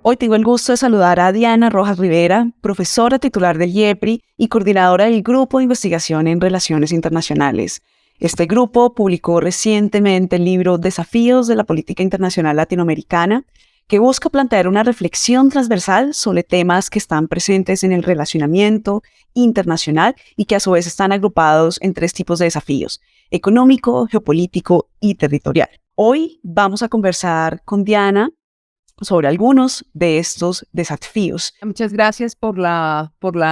Hoy tengo el gusto de saludar a Diana Rojas Rivera, profesora titular del IEPRI y coordinadora del Grupo de Investigación en Relaciones Internacionales. Este grupo publicó recientemente el libro Desafíos de la Política Internacional Latinoamericana, que busca plantear una reflexión transversal sobre temas que están presentes en el relacionamiento internacional y que a su vez están agrupados en tres tipos de desafíos: económico, geopolítico y territorial. Hoy vamos a conversar con Diana sobre algunos de estos desafíos. Muchas gracias por la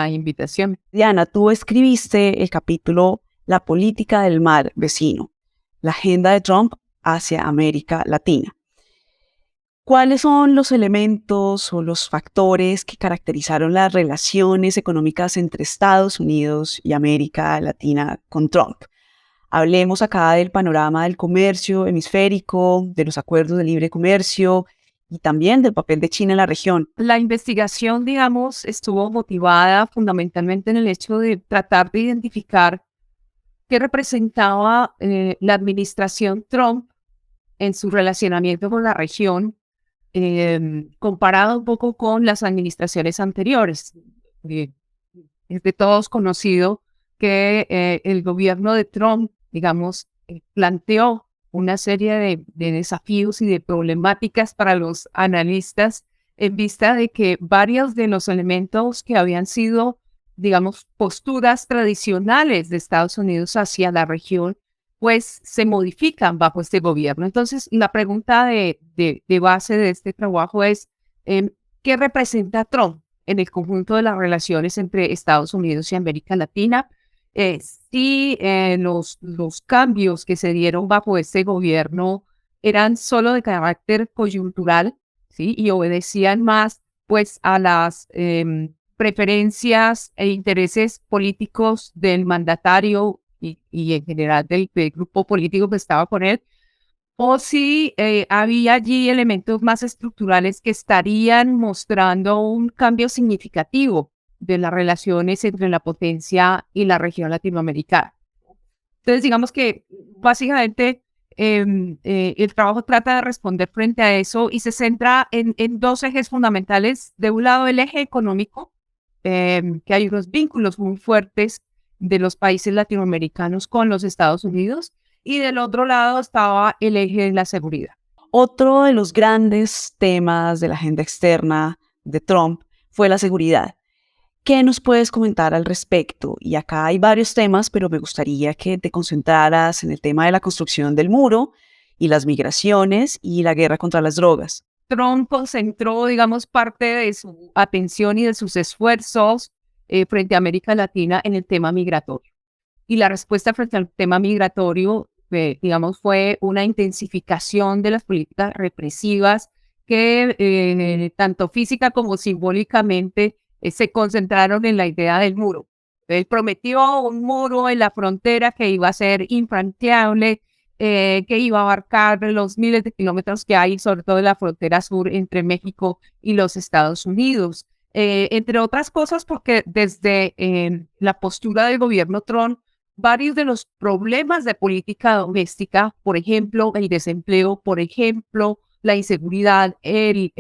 invitación. Diana, tú escribiste el capítulo La política del mar vecino, la agenda de Trump hacia América Latina. ¿Cuáles son los elementos o los factores que caracterizaron las relaciones económicas entre Estados Unidos y América Latina con Trump? Hablemos acá del panorama del comercio hemisférico, de los acuerdos de libre comercio y también del papel de China en la región. La investigación, digamos, estuvo motivada fundamentalmente en el hecho de tratar de identificar qué representaba la administración Trump en su relacionamiento con la región, comparado un poco con las administraciones anteriores. Es de todos conocido que el gobierno de Trump, digamos, planteó una serie de desafíos y de problemáticas para los analistas en vista de que varios de los elementos que habían sido, digamos, posturas tradicionales de Estados Unidos hacia la región, pues se modifican bajo este gobierno. Entonces, la pregunta de base de este trabajo es, ¿qué representa Trump en el conjunto de las relaciones entre Estados Unidos y América Latina? Si los cambios que se dieron bajo este gobierno eran solo de carácter coyuntural, ¿sí? Y obedecían más pues a las preferencias e intereses políticos del mandatario y en general del grupo político que estaba con él, o si había allí elementos más estructurales que estarían mostrando un cambio significativo de las relaciones entre la potencia y la región latinoamericana. Entonces, digamos que básicamente el trabajo trata de responder frente a eso y se centra en dos ejes fundamentales. De un lado, el eje económico, que hay unos vínculos muy fuertes de los países latinoamericanos con los Estados Unidos, y del otro lado estaba el eje de la seguridad. Otro de los grandes temas de la agenda externa de Trump fue la seguridad. ¿Qué nos puedes comentar al respecto? Y acá hay varios temas, pero me gustaría que te concentraras en el tema de la construcción del muro y las migraciones y la guerra contra las drogas. Trump concentró, digamos, parte de su atención y de sus esfuerzos frente a América Latina en el tema migratorio. Y la respuesta frente al tema migratorio, digamos, fue una intensificación de las políticas represivas que tanto física como simbólicamente se concentraron en la idea del muro. Él prometió un muro en la frontera que iba a ser infranqueable, que iba a abarcar los miles de kilómetros que hay, sobre todo en la frontera sur entre México y los Estados Unidos. Entre otras cosas, porque desde la postura del gobierno Trump, varios de los problemas de política doméstica, por ejemplo, el desempleo, por ejemplo, la inseguridad, el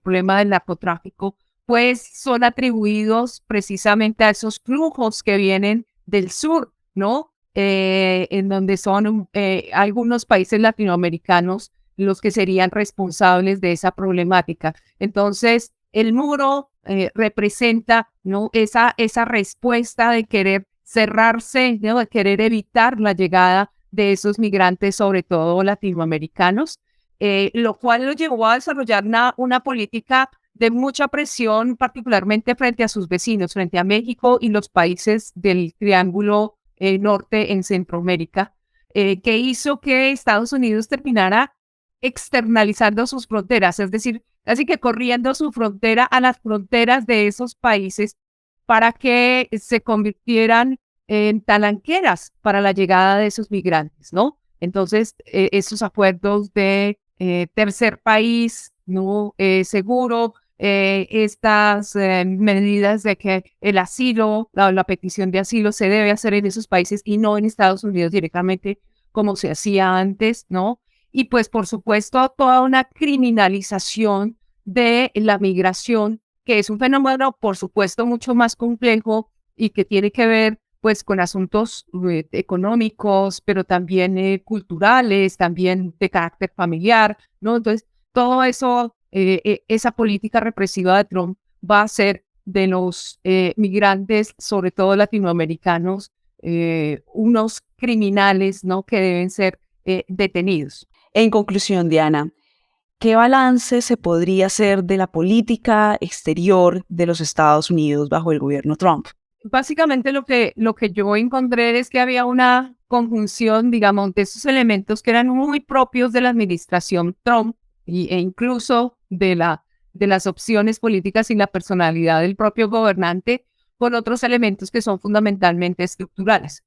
problema del narcotráfico, pues son atribuidos precisamente a esos flujos que vienen del sur, ¿no? En donde son algunos países latinoamericanos los que serían responsables de esa problemática. Entonces, el muro representa, ¿no?, esa respuesta de querer cerrarse, ¿no?, de querer evitar la llegada de esos migrantes, sobre todo latinoamericanos, lo cual lo llevó a desarrollar una política de mucha presión, particularmente frente a sus vecinos, frente a México y los países del Triángulo Norte en Centroamérica, que hizo que Estados Unidos terminara externalizando sus fronteras, es decir, así que corriendo su frontera a las fronteras de esos países para que se convirtieran en talanqueras para la llegada de esos migrantes, ¿no? Entonces, esos acuerdos de tercer país, ¿no?, seguro, estas medidas de que el asilo, la petición de asilo se debe hacer en esos países y no en Estados Unidos directamente como se hacía antes, ¿no? Y pues, por supuesto, toda una criminalización de la migración, que es un fenómeno, por supuesto, mucho más complejo y que tiene que ver pues con asuntos económicos, pero también culturales, también de carácter familiar, ¿no? Entonces, todo eso, esa política represiva de Trump va a hacer de los migrantes, sobre todo latinoamericanos, unos criminales, ¿no? Que deben ser detenidos. En conclusión, Diana, ¿qué balance se podría hacer de la política exterior de los Estados Unidos bajo el gobierno Trump? Básicamente lo que yo encontré es que había una conjunción, digamos, de esos elementos que eran muy propios de la administración Trump e incluso de las opciones políticas y la personalidad del propio gobernante, con otros elementos que son fundamentalmente estructurales.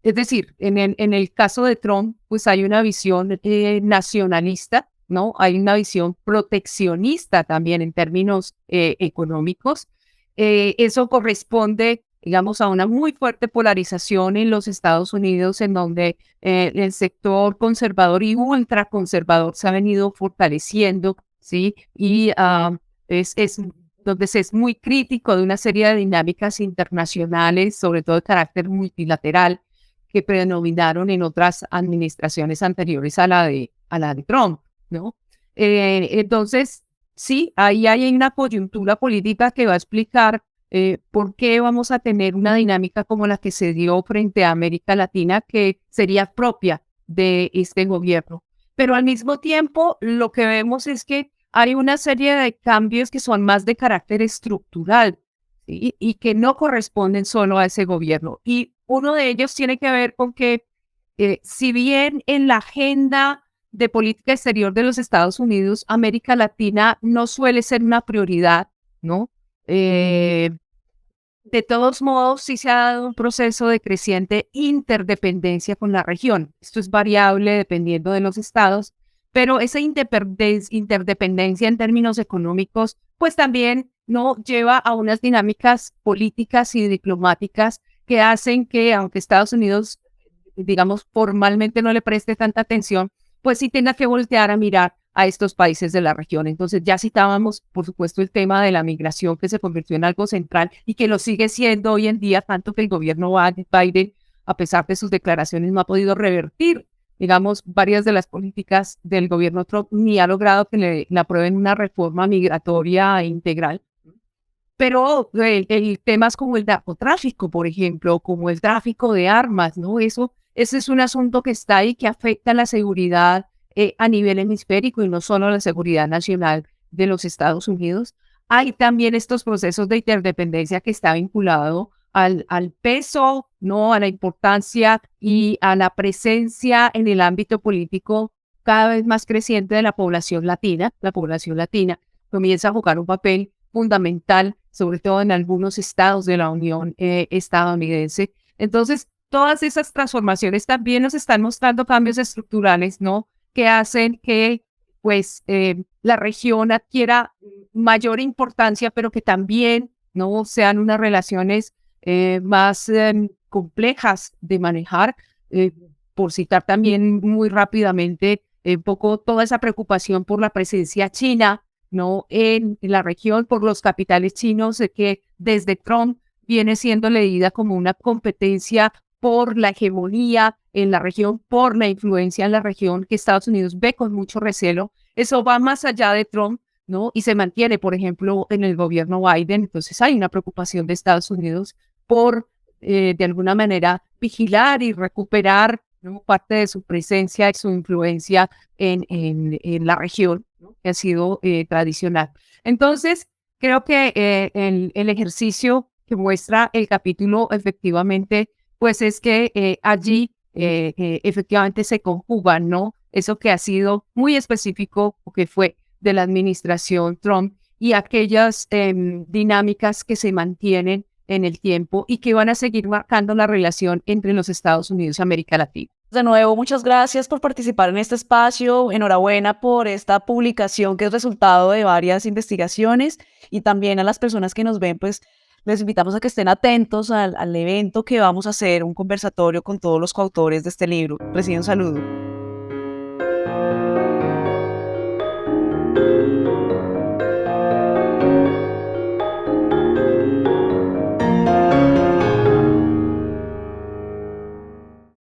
Es decir, en el caso de Trump, pues hay una visión nacionalista, ¿no? Hay una visión proteccionista también en términos económicos. Eso corresponde, digamos, a una muy fuerte polarización en los Estados Unidos, en donde el sector conservador y ultraconservador se ha venido fortaleciendo, ¿sí? Y es donde se es muy crítico de una serie de dinámicas internacionales, sobre todo de carácter multilateral, que predominaron en otras administraciones anteriores a la de Trump, ¿no? Entonces, sí, ahí hay una coyuntura política que va a explicar por qué vamos a tener una dinámica como la que se dio frente a América Latina, que sería propia de este gobierno. Pero al mismo tiempo, lo que vemos es que hay una serie de cambios que son más de carácter estructural, ¿sí? Y que no corresponden solo a ese gobierno. Y uno de ellos tiene que ver con que, si bien en la agenda de política exterior de los Estados Unidos, América Latina no suele ser una prioridad, ¿no? De todos modos, sí se ha dado un proceso de creciente interdependencia con la región. Esto es variable dependiendo de los estados, pero esa interdependencia en términos económicos, pues también no lleva a unas dinámicas políticas y diplomáticas que hacen que, aunque Estados Unidos, digamos, formalmente no le preste tanta atención, pues sí tenga que voltear a mirar a estos países de la región. Entonces ya citábamos, por supuesto, el tema de la migración que se convirtió en algo central y que lo sigue siendo hoy en día, tanto que el gobierno Biden, a pesar de sus declaraciones, no ha podido revertir, digamos, varias de las políticas del gobierno Trump, ni ha logrado que le aprueben una reforma migratoria integral. Pero temas como el narcotráfico, por ejemplo, como el tráfico de armas, ¿no? Ese es un asunto que está ahí, que afecta a la seguridad a nivel hemisférico y no solo a la seguridad nacional de los Estados Unidos. Hay también estos procesos de interdependencia que está vinculado al peso, ¿no? A la importancia y a la presencia en el ámbito político cada vez más creciente de la población latina. La población latina comienza a jugar un papel fundamental, sobre todo en algunos estados de la Unión estadounidense. Entonces, todas esas transformaciones también nos están mostrando cambios estructurales, ¿no? Que hacen que, pues, la región adquiera mayor importancia, pero que también, ¿no? Sean unas relaciones más complejas de manejar. Por citar también muy rápidamente, un poco toda esa preocupación por la presencia china, ¿no? En la región, por los capitales chinos, que desde Trump viene siendo leída como una competencia por la hegemonía en la región, por la influencia en la región, que Estados Unidos ve con mucho recelo. Eso va más allá de Trump, ¿no? Y se mantiene, por ejemplo, en el gobierno Biden. Entonces hay una preocupación de Estados Unidos por, de alguna manera, vigilar y recuperar, ¿no? Parte de su presencia y su influencia en la región, ¿no? Que ha sido tradicional. Entonces, creo que el ejercicio que muestra el capítulo efectivamente, pues es que allí efectivamente se conjugan, ¿no? Eso que ha sido muy específico, o que fue de la administración Trump, y aquellas dinámicas que se mantienen en el tiempo y que van a seguir marcando la relación entre los Estados Unidos y América Latina. De nuevo, muchas gracias por participar en este espacio. Enhorabuena por esta publicación que es resultado de varias investigaciones, y también a las personas que nos ven, pues les invitamos a que estén atentos al evento que vamos a hacer, un conversatorio con todos los coautores de este libro. Reciban un saludo.